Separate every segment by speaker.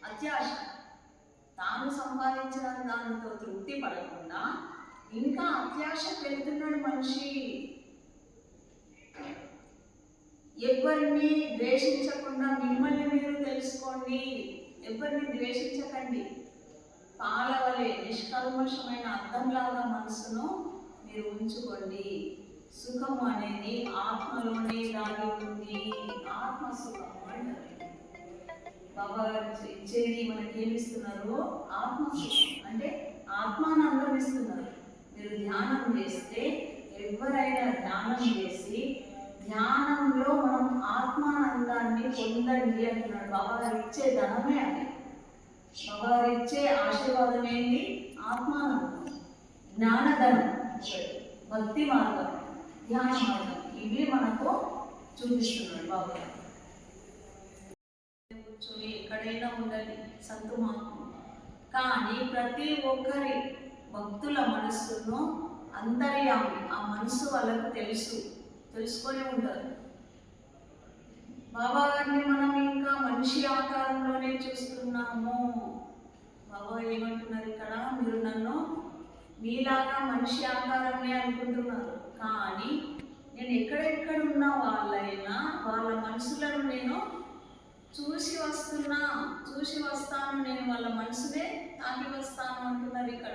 Speaker 1: అత్యాశ. తాను సంపాదించిన దానితో తృప్తి పడకుండా ఇంకా అత్యాశ పెడుతున్నాడు మనిషి. ఎవరిని ద్వేషించకుండా మిమ్మల్ని మీరు తెలుసుకోండి. ఎవరిని ద్వేషించకండి. పాలవలే నిష్కల్మషమైన అర్థంలాగా మనసును మీరు ఉంచుకోండి. సుఖము అనేది ఆత్మలోనే దాగి ఉంది. ఆత్మ సుఖము అంటారు. బాబా ఇచ్చేది మనకి ఏమిస్తున్నారు? ఆత్మ సుఖం అంటే ఆత్మానందం ఇస్తున్నారు. మీరు ధ్యానం చేస్తే, ఎవరైనా ధ్యానం చేసి ధ్యానంలో మనం ఆత్మానందాన్ని పొందండి అంటున్నాడు. బాబా గారు ఇచ్చే ధనమే అది. బాబా గారు ఇచ్చే ఆశీర్వాదం ఏంటి? ఆత్మానందం, జ్ఞానధనం, భక్తి మార్గం, ధ్యాన మార్గం. ఇవి మనకు చూపిస్తున్నాడు బాబా గారు. కూర్చొని ఎక్కడైనా ఉండాలి సంతుమాత్మ. కానీ ప్రతి ఒక్కరి భక్తుల మనస్సును అంతర్యామి, ఆ మనసు వాళ్ళకు తెలుసుకొని ఉంటారు. బాబా గారిని మనం ఇంకా మనిషి ఆకారంలోనే చూస్తున్నాము. బాబా ఏమంటున్నారు ఇక్కడ? మీరు నన్ను మీలాగా మనిషి ఆకారమే అనుకుంటున్నారు, కానీ నేను ఎక్కడెక్కడ ఉన్న వాళ్ళైనా వాళ్ళ మనసులను నేను చూసి వస్తాను, నేను వాళ్ళ మనసునే తాకి వస్తాను అంటున్నారు ఇక్కడ.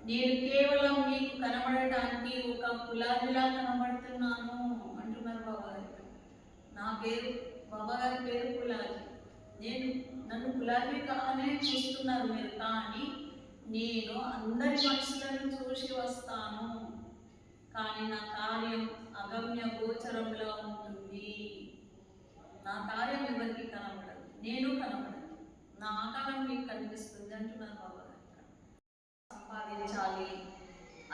Speaker 1: నేను కేవలం మీకు కనబడటానికి ఒక గులాబీలా కనబడుతున్నాను అంటున్నారు బాబా గారు. నా పేరు, బాబా గారి పేరు గులాబీ. నన్ను గులాబీగానే చూస్తున్నారు మీరు, కానీ నేను అందరి మనుషులను చూసి వస్తాను. కానీ నా కార్యం అగమ్య గోచరంలో ఉంటుంది. నా కార్యం ఎవరికి కనబడదు, నేను కనబడదు, నా ఆకారం మీకు కనిపిస్తుంది అంటున్నారు బాబా గారు. సంపాదించాలి,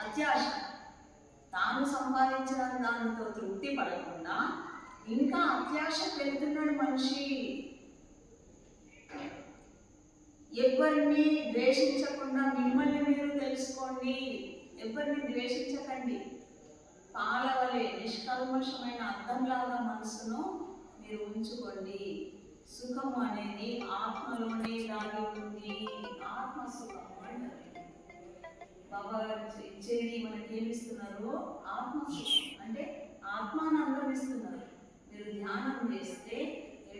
Speaker 1: అత్యాశ. తాను సంపాదించిన దానితో తృప్తి పడకుండా ఇంకా అత్యాశ పెడుతున్నాడు మనిషి. ఎవరిని ద్వేషించకుండా మిమ్మల్ని మీరు తెలుసుకోండి. ఎవరిని ద్వేషించకండి. పాలవలే నిష్కల్మషమైన అర్థంలాగా మనసును మీరు ఉంచుకోండి. సుఖము అనేది ఆత్మలోనే దాగి ఉంది. ఆత్మ సుఖము అంటారు. బాబా ఇచ్చేది మనకి ఏమిస్తున్నారు? ఆత్మ సుఖం అంటే ఆత్మానందం ఇస్తున్నారు. మీరు ధ్యానం చేస్తే,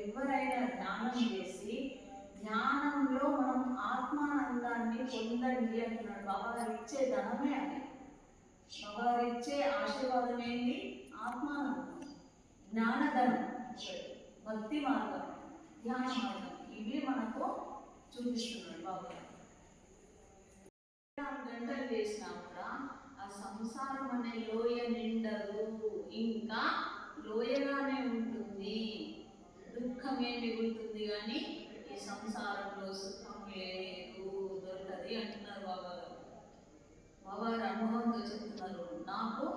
Speaker 1: ఎవరైనా ధ్యానం చేసి ధ్యానంలో మనం ఆత్మానందాన్ని పొందండి అంటున్నాడు. బాబా గారు ఇచ్చే ధనమే అది. బాబా గారు ఇచ్చే ఆశీర్వాదం ఏంటి? ఆత్మానందం, జ్ఞానధనం, భక్తి మార్గం, ధ్యాన మార్గం. ఇవి మనకు చూపిస్తున్నాడు బాబా గారు. 4 గంటలు వేసినా కూడా ఆ సంసారం అనే లోయ నిండదు, ఇంకా లోయగానే ఉంటుంది. దుఃఖమే మిగులుతుంది, కానీ ఈ సంసారంలో సుఖం లేదు, దొరకది అంటున్నారు బాబా గారు. బాబా గారు అనుభవంతో చెప్తున్నారు, నాకు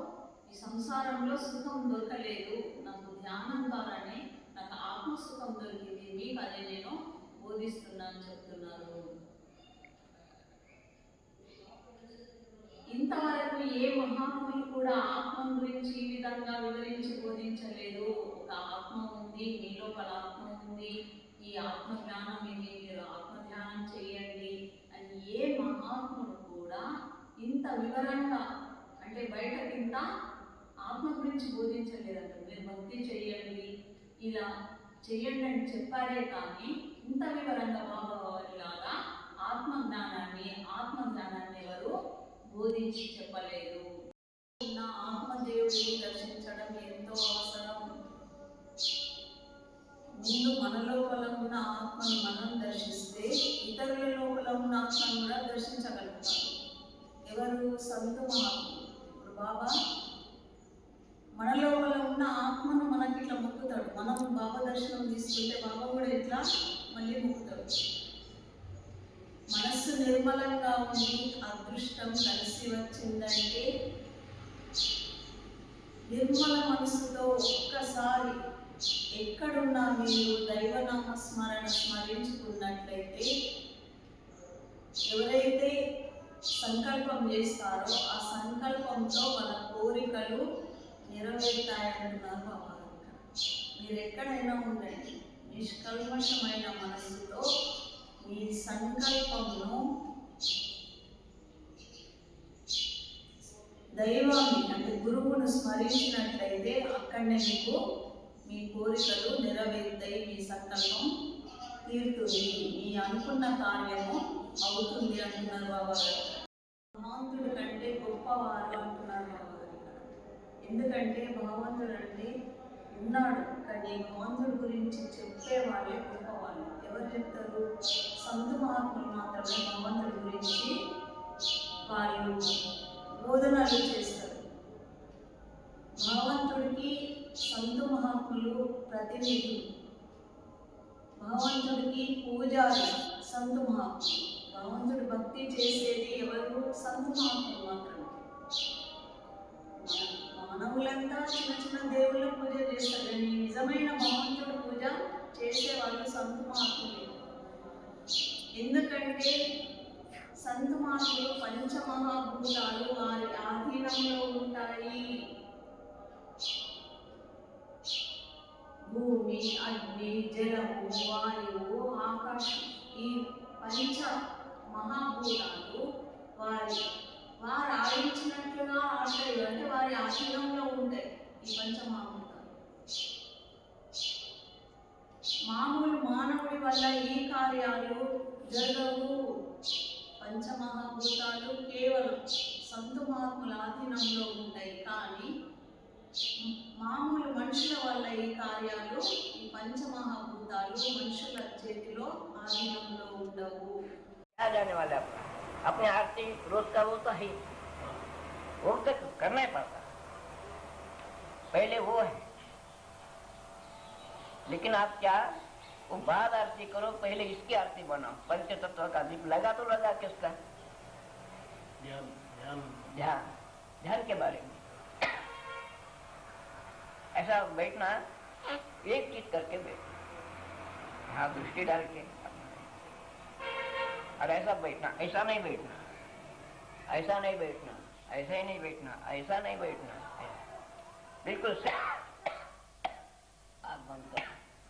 Speaker 1: ఈ సంసారంలో సుఖం దొరకలేదు, నాకు ధ్యానం ద్వారానే నాకు ఆత్మసుఖం దొరికింది, మీకు అదే నేను బోధిస్తున్నాను చెప్తున్నారు. ఇంతవరకు ఏ మహాత్ములు కూడా ఆత్మ గురించి ఈ విధంగా వివరించి బోధించలేదు. ఒక ఆత్మ ఉంది, మీ లోపల ఆత్మ ఉంది, ఈ ఆత్మ జ్ఞానం ఇది, మీరు ఆత్మ ధ్యానం చేయండి అని ఏ మహాత్ముడు కూడా ఇంత వివరంగా, అంటే బయటకి ఇంత ఆత్మ గురించి బోధించలేదంట. మీరు భక్తి చేయండి, ఇలా చేయండి అని చెప్పారే, కానీ ఇంత వివరంగా బాబా వారిలాగా ఆత్మ జ్ఞానాన్ని ఎవరు బోధించి చెప్పలేదు. నా ఆత్మదేవుడిని దర్శించడం ఎంతో అవసరం. ముందు మన లోపల ఉన్న ఆత్మను మనం దర్శిస్తే ఇతరుల లోపల ఉన్న ఆత్మను కూడా దర్శించగలుగుతాం. ఎవరు? సంత మహాత్ములు. ఇప్పుడు బాబా మన లోపల ఉన్న ఆత్మను మనకి ఇట్లా మొక్కుతాడు. మనం బాబా దర్శనం తీసుకుంటే బాబా కూడా ఇట్లా మళ్ళీ మొక్కుతాడు. మనస్సు నిర్మలంగా ఉండి అదృష్టం కలిసి వచ్చిందంటే, నిర్మల మనసుతో ఒక్కసారి ఎక్కడున్నా మీరు దైవనామ స్మరించుకున్నట్లయితే, ఎవరైతే సంకల్పం చేస్తారో ఆ సంకల్పంతో మన కోరికలు నెరవేరుతాయంటున్నారు బాబా. మీరు ఎక్కడైనా ఉండండి, నిష్కల్మషమైన మనస్సుతో మీ సంకల్పమును దైవాన్ని అంటే గురువును స్మరించినట్లయితే అక్కడనే మీకు మీ కోరికలు నెరవేరుతాయి, మీ సంకల్పం తీరుతుంది, మీ అనుకున్న కార్యము అవుతుంది అంటున్నారు బాబా గారు. భగవంతుడి కంటే గొప్పవారు అంటున్నారు బాబా గారు. ఎందుకంటే భగవంతుడు అంటే ఉన్నాడు, కానీ భగవంతుడి గురించి చెప్పే వాళ్ళే గొప్పవాళ్ళు. ఎవరు చెప్తారు? సంత మహాత్ములు మాత్రమే భగవంతుడి గురించి వాళ్ళు బోధనలు చేస్తారు. భగవంతుడికి సంత మహాత్ములు ప్రతినిధులు, భగవంతుడికి పూజారి సంత మహాత్ములు. భగవంతుడి భక్తి చేసేది ఎవరు? సంత మహాత్ములు మాత్రమే. మానవులంతా చిన్న చిన్న దేవుళ్ళ పూజ చేస్తారు, కానీ నిజమైన భగవంతుడి పూజ చేసే వాళ్ళు సంత మహాత్ములే. ఎందుకంటే సంత మహాత్ములు పంచమహాభూతాలు వారి ఆధీనంలో ఉంటాయి. భూమి, అగ్ని, జలము, వాయువు, ఆకాశం, ఈ పంచ మహాభూతాలు వారు ఆడించినట్లుగా ఆడతాయి, అంటే వారి ఆధీనంలో ఉంటాయి ఈ పంచమహాభూతాలు. మామూలు మానవుడి వల్ల ఈ కార్యాలు జరగవు. పంచమహాభూతాలు కేవలం సంత మహాత్ముల ఆధీనంలో ఉంటాయి, కానీ మామూలు మనుషుల వల్ల ఈ కార్యాలు, ఈ పంచమహాభూతాలు మనుషుల చేతిలో ఆధీనంలో ఉండవు.
Speaker 2: जाने वाला अपने आरती रोज का वो तो है, वो तो करना ही पड़ता, पहले वो है। लेकिन आप क्या वो बाद आरती करो, पहले इसकी आरती बनाओ। पंच तत्व का दीप लगा तो लगा किसका? ध्यान ध्यान ध्यान ध्यान के बारे में ऐसा बैठना, एक चीज करके बैठना, हाँ दृष्टि डाल के, और ऐसा बैठना, ऐसा नहीं बैठना, ऐसा नहीं बैठना, ऐसा ही नहीं बैठना, ऐसा नहीं बैठना, बिल्कुल आग बंद कर,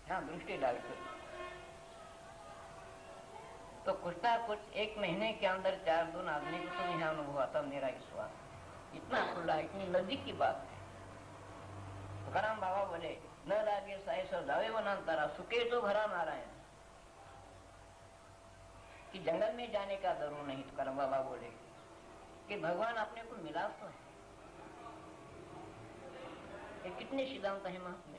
Speaker 2: हाँ दृष्टि डाल के। तो कुछ ना कुछ एक महीने के अंदर 4 आदमी को तो यहाँ अनुभव आता मेरा विश्वास। इतना खुला, इतनी नजदीक की बात है। तुकाराम बाबा बोले न लागे साई सो दावे वनांतरा सुखे तो भरा नारायण, कि जंगल में जाने का जरूर नहीं। तुकाराम बाबा बोले कि भगवान अपने को मिला तो है। ये कितने सिद्धांत है महात्मा,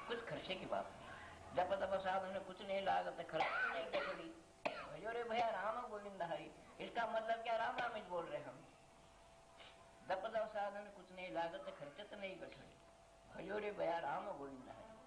Speaker 2: कुछ खर्चे की बात नहीं। जब तब साधन में कुछ नहीं लागत, खर्च नहीं गठड़ी, भजोरे भैया राम गोविंद हरि। इसका मतलब क्या? राम राम बोल रहे हम। जब तब साधन में कुछ नहीं लागत, खर्च नहीं गठड़ी, भजोरे भैया राम गोविंद हरि।